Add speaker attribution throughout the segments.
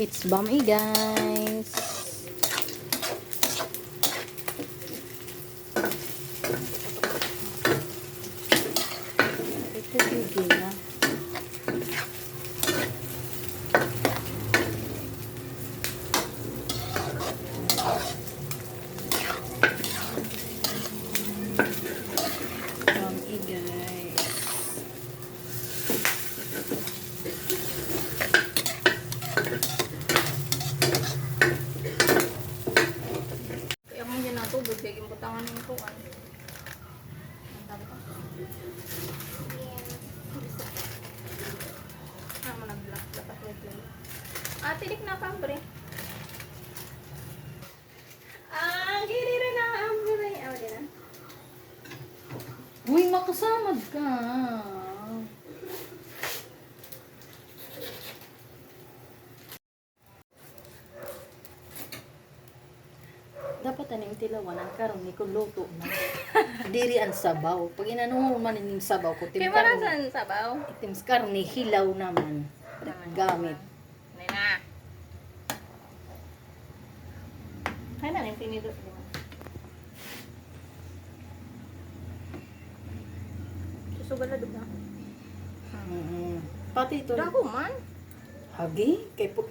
Speaker 1: It's Bami, guys. Ito tigil na. Bami, guys.
Speaker 2: Kaya kung dyan ako, bigyan butangan ng kuwan. Mo nag-block dapat nag-play. Tilik na pambre. Giri rin na ambre. Din na.
Speaker 1: Uy, makasamad ka. Dapat aning tilawan ang karon ni kun luto na. Diri ang sabaw. Pag inano man ning sabaw ko
Speaker 2: Kaya
Speaker 1: tim
Speaker 2: marasan sabaw.
Speaker 1: Itim karne hilaw naman. Gamit.
Speaker 2: Nena. Ay na yung tinidor. Susugal na doon na.
Speaker 1: Pati ito.
Speaker 2: Dako man.
Speaker 1: Hagi kay po.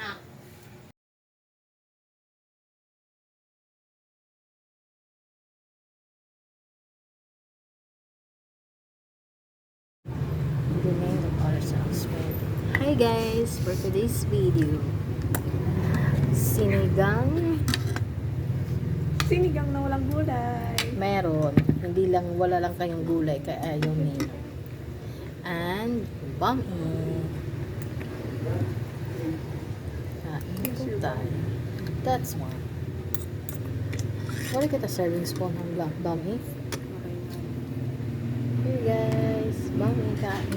Speaker 2: Na.
Speaker 1: The name of our songs. Hi guys, for today's video, sinigang
Speaker 2: Sinigang na walang gulay.
Speaker 1: meron, hindi lang wala lang kayong gulay kaya ayaw niyo. And bami. Kain po tayo. That's one. Wala kita serving spoon ng bami. Hey guys, bami kain.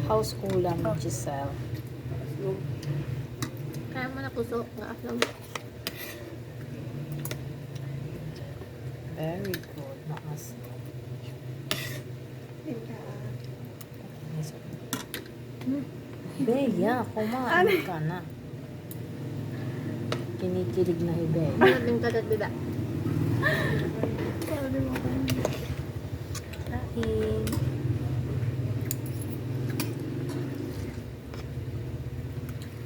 Speaker 1: House ulam ni Giselle.
Speaker 2: Kaya mo na puso. Nga aslong.
Speaker 1: Very good. Nakaslo. Beya, kumain ka na. Kinikilig na hibe.
Speaker 2: Ano din ka bida?
Speaker 1: Kain.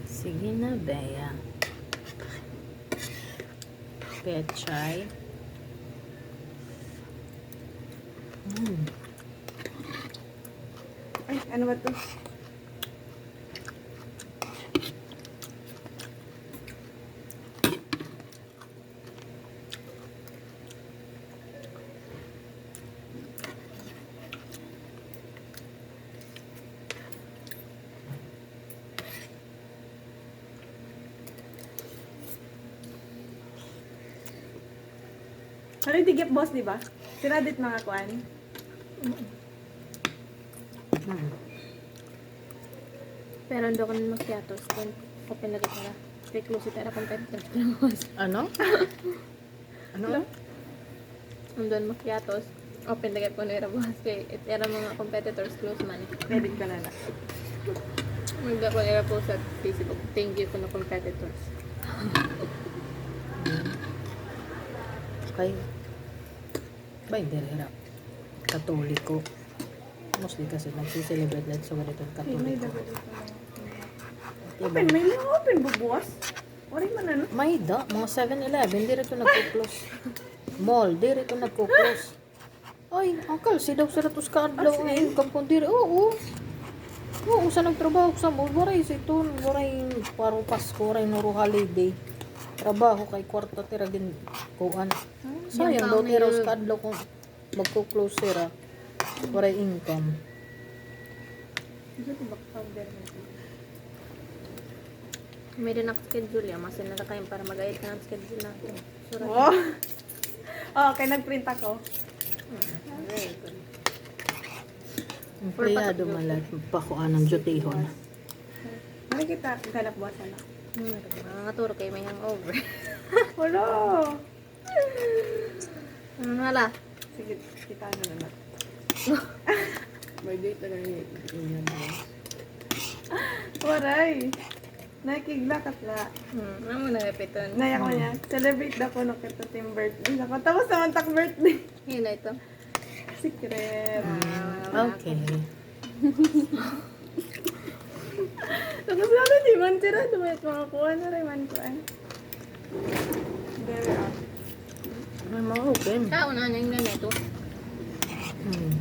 Speaker 1: Sige na, Beya. Pechay.
Speaker 2: Ay, ano ba to?
Speaker 3: Ano yung tigip boss, di ba? Sinadit mga kuan.
Speaker 2: Pero ando ko na macchiatos. Then, open na rin na. Stay close ito na competitor.
Speaker 1: Ano? Ano?
Speaker 2: Andun macchiatos. Open na rin po na rin. Kaya itera mga competitors close man.
Speaker 3: Edit ka na na.
Speaker 2: Magda ko nila po sa Facebook. Thank you po na competitors.
Speaker 1: Okay. Bay, very hirap. Katoliko. Mostly kasi nagsiselebrate lang sa ganitong katoliko.
Speaker 3: Open, may mga open bubuwas. Wala man ano.
Speaker 1: May da, mga 7-Eleven, di rito nagkuklose. Mall, di rito nagkuklose. Ay, uncle, si daw sa ratos ka adlaw ang income kung diri. Oo. Oo, sa nagtrabaho sa mall, waray sa ito, waray paro Pasko, waray nuro holiday. Trabaho kay kwarta tira din kuan. Sayang daw tira sa adlaw kung magkuklose sira. Waray income.
Speaker 2: May din ako schedule yan. Masin na kayo para mag-ayit ka ng schedule natin. Sura.
Speaker 3: Oh. Okay, nagprint ako.
Speaker 2: Very good.
Speaker 1: Empleyado malat pakuan ng jutihon.
Speaker 3: Nakikita, ganap buwas na.
Speaker 2: Nangaturo kayo may hangover.
Speaker 3: Wala.
Speaker 2: Ano wala?
Speaker 3: Sige. Kita na naman.
Speaker 1: May date na ganyan. Ganyan mo.
Speaker 3: Waray! Nakikiglakat la.
Speaker 2: Ano mo nagapiton?
Speaker 3: Nayak ko niya. Celebrate daw ko nung kita team birthday. Ako, tapos naman tak birthday.
Speaker 2: Yun na ito.
Speaker 3: Secret.
Speaker 1: Okay.
Speaker 3: Tapos natin, di man tira. Dumayat mga kuha na rin man kuha. Very up.
Speaker 1: May mga open.
Speaker 2: Kauna niya yung nanay ito.
Speaker 1: Hmm.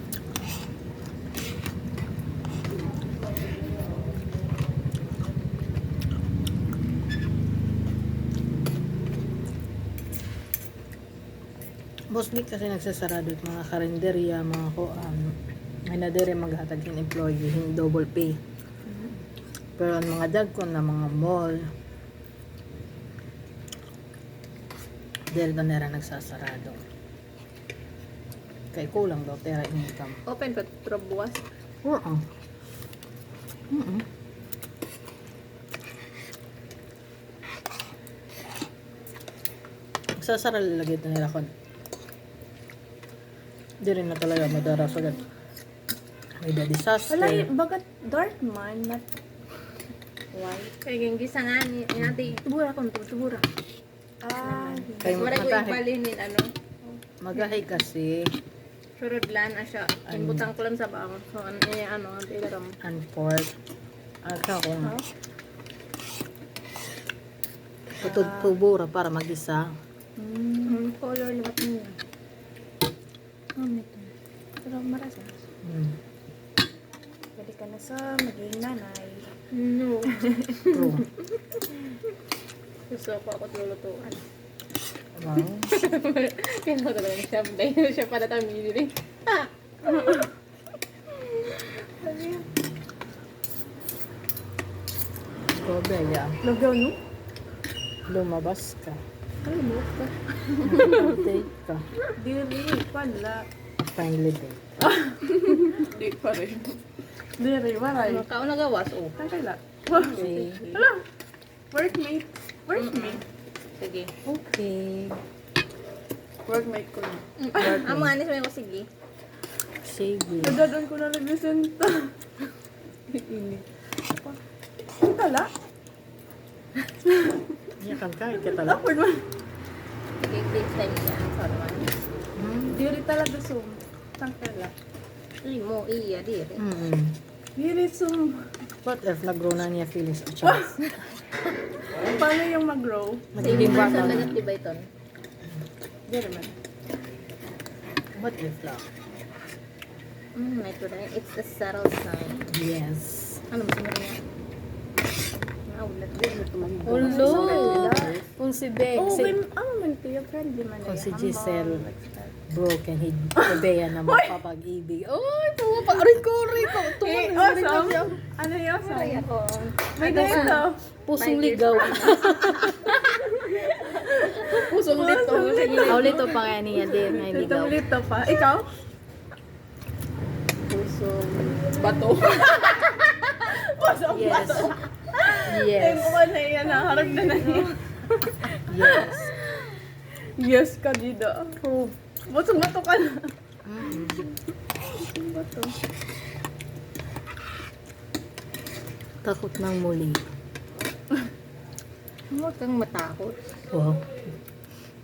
Speaker 1: Mostly kasi nagsasarado at mga karinderya, mga kuan. Ay na dire maghatag yung employee, yung double pay. Pero ang mga dagkon na mga mall, dahil ba nera nagsasarado. Kay kulang daw, tera income.
Speaker 2: Open pa pero buwas.
Speaker 1: Oo. Nagsasara lagi ito nila kon. Di rin na talaga madaras agad. May the disaster.
Speaker 3: Wala, bagat dark man. Not white.
Speaker 2: Kaya yung gisa nga ni natin tubura ko ito, tubura.
Speaker 3: Ah,
Speaker 1: Kay
Speaker 2: Wala ko
Speaker 1: magahe.
Speaker 2: ibalinin ano.
Speaker 1: Magahe kasi
Speaker 2: Surod lan na siya. Inbutang ko lang sa bang. So ano ang tigaram.
Speaker 1: and pork. Aka kung tutod tubura para mag-isa.
Speaker 2: Color libat mo. Ito. Pero marasa.
Speaker 3: pwede ka na sa maging nanay.
Speaker 2: No.
Speaker 1: True.
Speaker 2: Gusto ko ako lulutuan.
Speaker 1: Wow.
Speaker 2: Kaya ko talaga siya. Dahil siya para tayo minili.
Speaker 1: Kobeya.
Speaker 3: Lugaw, no?
Speaker 1: Lumabas ka.
Speaker 3: Ano mo?
Speaker 1: Date ka.
Speaker 3: Dili, pala.
Speaker 1: Finally date.
Speaker 3: Di pa rin. Dili, waray.
Speaker 2: Kauna gawas, oh.
Speaker 3: Kakala.
Speaker 1: Okay.
Speaker 3: Hala! Workmate. Workmate.
Speaker 2: Sige.
Speaker 1: Okay.
Speaker 3: Workmate ko na.
Speaker 2: Amo anis mo ko sige.
Speaker 1: Sige.
Speaker 3: Nagdadon ko na nag-resenta. Ini. Ang tala?
Speaker 1: Yakan ka, ikatala.
Speaker 3: Awkward man.
Speaker 2: Sige, next time siya. Sorry man.
Speaker 3: Diri talaga sum. Ang tala.
Speaker 2: Mo, iya, diri.
Speaker 3: Diri sum.
Speaker 1: What if nag-grow na niya feelings at chance?
Speaker 3: Paano yung mag-grow?
Speaker 1: Magiging
Speaker 2: Person
Speaker 1: bata.
Speaker 2: nag-activate ito.
Speaker 3: Diri man.
Speaker 1: What if lang?
Speaker 2: Ito na. It's a subtle sign.
Speaker 1: Yes.
Speaker 2: Ano mas mo niya? Naulat.
Speaker 1: Hello! Kung si Beck,
Speaker 3: Oh,
Speaker 1: si
Speaker 3: ang man tiyo friendly man.
Speaker 1: Kung
Speaker 3: eh.
Speaker 1: si
Speaker 3: Humble,
Speaker 1: Giselle.
Speaker 3: like,
Speaker 1: broken, Beya na mapapag-ibig. Ay, pumapa. Rico.
Speaker 3: Eh, awesome. Ano yung awesome?
Speaker 2: Ako.
Speaker 3: May dito.
Speaker 1: Pusong ligaw.
Speaker 3: Pusong dito.
Speaker 1: Ulit to pa kaya niya din. Ay, ligaw.
Speaker 3: Itong lito pa. Ikaw?
Speaker 1: Pusong
Speaker 3: Bato. Pusong
Speaker 1: Yes.
Speaker 3: bato.
Speaker 1: Yes.
Speaker 3: Ay, mukha na iyan. Harap na na niya.
Speaker 1: Yes.
Speaker 3: Yes ka, Gida. Oh. Pusong bato ka na. Pusong bato.
Speaker 1: Takot ng muli.
Speaker 2: Huwag kang matakot.
Speaker 1: Wow.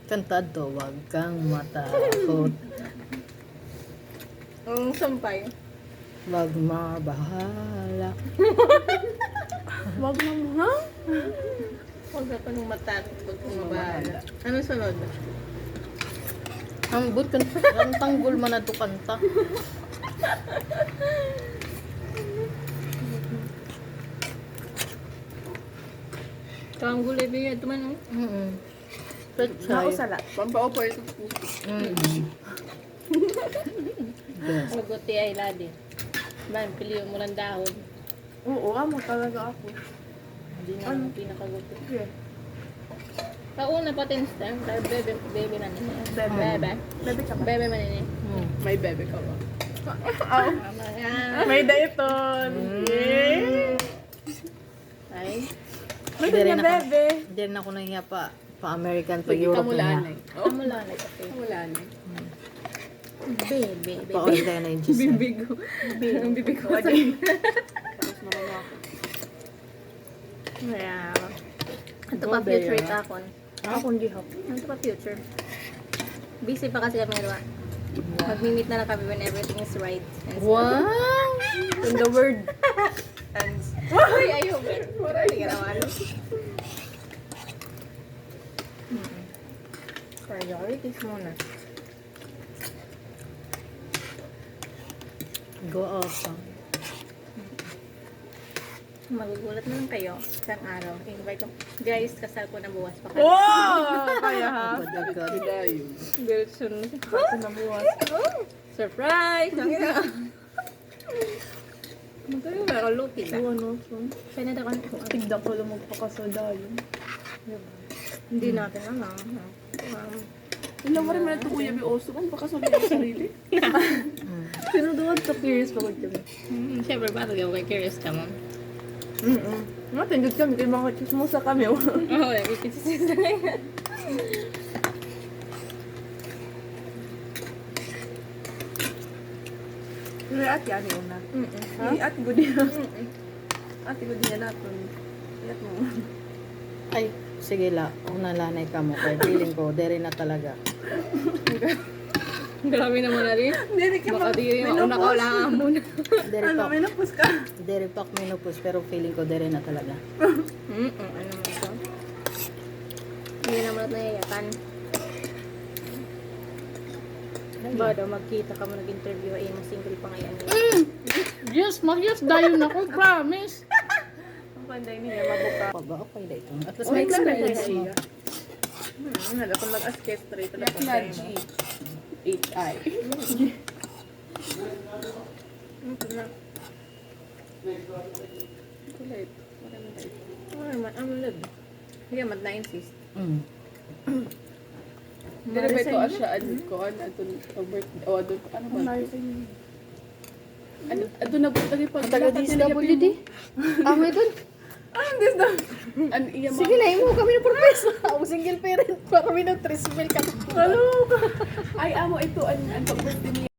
Speaker 1: Kantado, wag kang matakot.
Speaker 2: Ang sampay.
Speaker 1: Wag mabahala.
Speaker 3: Wag mo ha?
Speaker 2: Huwag ka nang matakot. Huwag kang mabahala. Ano sunod?
Speaker 1: Ang but kanta. Ang tanggol man na to kanta.
Speaker 2: Kang gulay biya. Ito man.
Speaker 1: Pechay.
Speaker 3: Nausala. Pampaopor ito puso.
Speaker 1: Yes.
Speaker 2: Maguti ay ladi. Man, piliyo mo lang dahon.
Speaker 3: Oo, amo talaga ako.
Speaker 2: Hindi na
Speaker 3: Ano?
Speaker 2: ang pinakaguti.
Speaker 3: Okay.
Speaker 2: Kauna pa tinstem. Dahil bebe na nila.
Speaker 3: Bebe.
Speaker 2: Bebe.
Speaker 3: Bebe ka ba?
Speaker 2: Bebe man nila.
Speaker 3: May bebe ka ba?
Speaker 2: Tama yan.
Speaker 3: May dayton. Yay!
Speaker 2: Ay.
Speaker 3: May
Speaker 1: Hindi rin
Speaker 3: na
Speaker 1: ako-
Speaker 3: bebe.
Speaker 1: Hindi rin ako nahiya pa American pa Europe na.
Speaker 2: Kamulanay kasi.
Speaker 3: Kamulanay.
Speaker 2: Baby.
Speaker 1: Paoy tayo na yung juice.
Speaker 2: Bibigo. Ang bibig ko.
Speaker 3: Tapos naman ako.
Speaker 2: Kaya, ito pa
Speaker 1: Gobe,
Speaker 2: future
Speaker 1: ah.
Speaker 2: itakon. Ako hindi ho. Ito pa future. Busy pa kasi kami Rwa. Mag-meet na lang kami when everything is right. And
Speaker 1: Wow!
Speaker 3: In the word. And
Speaker 2: Uy, ayaw. Hindi ka naman. Priorities muna.
Speaker 1: Go awesome.
Speaker 2: Magugulat na lang kayo isang araw. Invite ko. Guys, kasal ko na bukas pa kayo.
Speaker 3: wow! Kaya ha?
Speaker 1: Agad-agad.
Speaker 2: Very soon.
Speaker 3: Kasi nabuwas.
Speaker 2: Surprise! Ang ina. Magkano ba ako lupi ba?
Speaker 3: Ano?
Speaker 2: Kaya na ako.
Speaker 3: Tigda ko lang magpakasodayon.
Speaker 2: Hindi natin alam.
Speaker 3: Ilang mo rin mo na ito kuya Bioso kan pakasodayon ang sarili. Pero doon sa curious pa ko kami.
Speaker 2: Siyempre, bakit ako kay curious ka mo?
Speaker 3: Matinggit kami kay mga chismosa kami.
Speaker 2: Oo, nagkikisisa na yan.
Speaker 3: Pero ate ani una. Ay, ate ko din. Ate ko din natin. Iyat mo.
Speaker 1: Ay, sige la. Unalanay ka mo. Kaya feeling ko, dere na talaga.
Speaker 2: Grabe naman na rin.
Speaker 3: Hindi ka
Speaker 2: Baka di rin ako nakaulangan muna.
Speaker 1: Dere
Speaker 3: Ano,
Speaker 1: pak.
Speaker 3: menopause ka?
Speaker 1: Dere pak menopause. Pero feeling ko, dere na talaga.
Speaker 2: Ano mo ito? Hindi naman at nayayatan. Ba daw magkita ka mo nag-interview ay mo single pa ngayon.
Speaker 1: Yes, yes, dayon ako. Promise.
Speaker 3: Ang panday niya, mabuka.
Speaker 1: Pag okay na ito. At least
Speaker 3: Oh,
Speaker 1: may
Speaker 3: naglalagay
Speaker 1: experience mo.
Speaker 3: siya. Nala kung nag-askes straight na po tayo.
Speaker 1: H.I.
Speaker 3: Kulit.
Speaker 2: Ano naman, ang lab. Hindi naman na-insist.
Speaker 1: Mm.
Speaker 4: Pero ba ito siya adit ko ano birthday o ano ba? Ano na po tayo pag
Speaker 1: Taga DSWD. Amo ito.
Speaker 4: Ano iya mo?
Speaker 1: Sige na, imo kami na professor. Ako single parent. Para kami na 3 mil ka.
Speaker 3: Ano?
Speaker 4: Ay amo ito ang pag birthday niya.